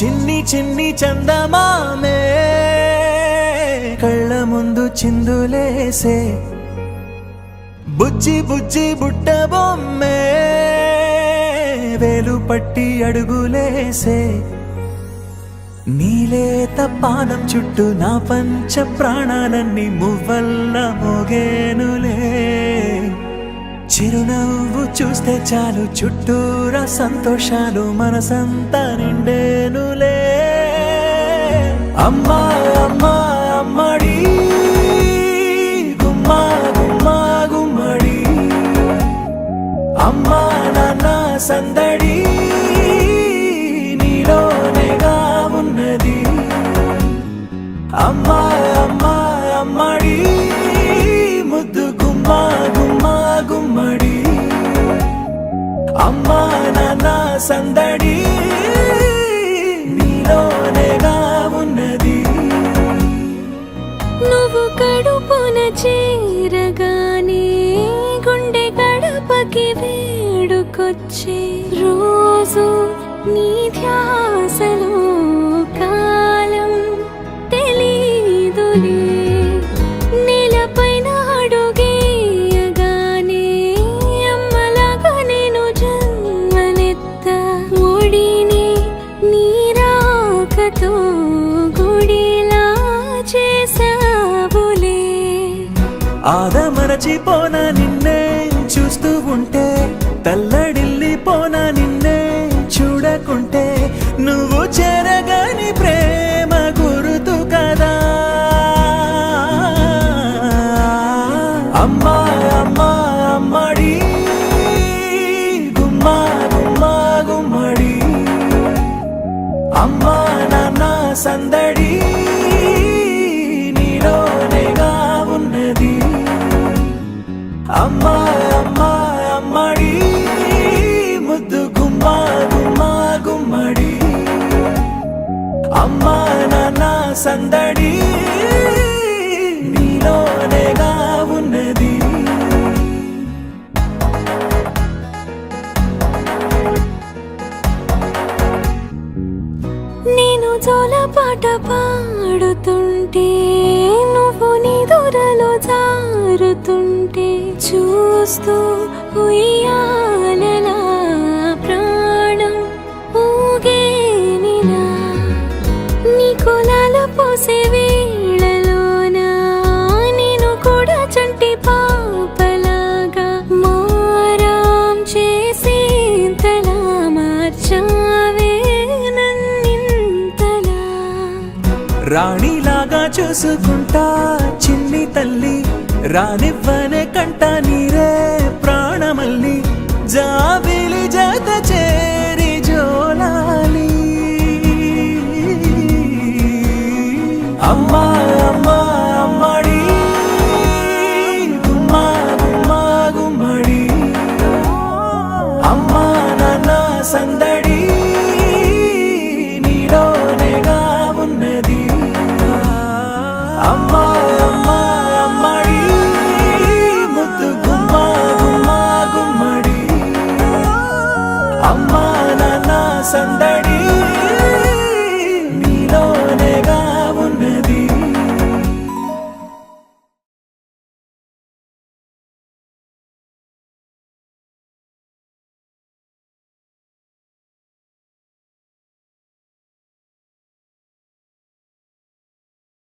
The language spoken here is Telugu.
చిన్ని చిన్ని చందమామే కళ్ళ ముందు చిందులేసే బుజ్జి బుజ్జి బుట్ట బొమ్మే వేలు పట్టి అడుగులేసే నీలేత పానం చుట్టూ నా పంచ ప్రాణాలన్నీ మువ్వల్ల మోగేనులే చిరునవ్వు చూస్తే చాలు చుట్టూరా సంతోషాలు మనసంతా నిండేనులే అమ్మా అమ్మా అమ్మడి గుమ్మా గుమ్మా గుమ్మడి అమ్మా నాన్న సందడి నీలోనేగా ఉన్నది అమ్మా అమ్మా అమ్మడి ముద్దు గుమ్మా గుమ్మా గుమ్మడి అమ్మా నాన్న సందడి నీలోనేగా ఉన్నది నువ్వు కడుపున చేరగానే గుండె గడపకి వేడుకొచ్చే రోజు నీ ధ్యాసలో కాలం తెలీదులే నేలపైన అడుగేయగానే అమ్మలాగా నేను జన్మనెత్త ఒడిని నీ రాకతో గుడిలా చేసావులే ఆదమరచిపోన నిన్నే చూస్తూ ఉంటే తల్లడిల్లిపోన నిన్నే చూడకుంటే నువ్వు చెరగని ప్రేమ గురుతు కదా అమ్మా అమ్మా అమ్మడి గుమ్మా గుమ్మా గుమ్మడి అమ్మా నాన్న సందడి నీలోనేగా ఉన్నది అమ్మా అమ్మా అమ్మడి ముద్దు గుమ్మా గుమ్మా గుమ్మడి అమ్మా నాన్న సందడి నీలోనేగా ఉన్నది నేను జోలపాట పాడుతుంటే నువ్వు నీ దూరలో జారుతుంటే చూస్తూ ఉయ్యాలలా ప్రాణం ఊగేనిలా నీ కులాలు పోసే వేళలోనా నేను కూడా చంటి పాపలాగా మారాం చేసి తలా మార్చావే నన్నింతలా రాణిలాగా చూసుకుంటా చిన్ని తల్లి రానివ్వనే కంట నీరే ప్రాణమల్లి జాబిలి జత చేరి జోలాలి అమ్మా అమ్మా అమ్మడి గుమ్మా గుమ్మా గుమ్మడి అమ్మా నాన్న సంద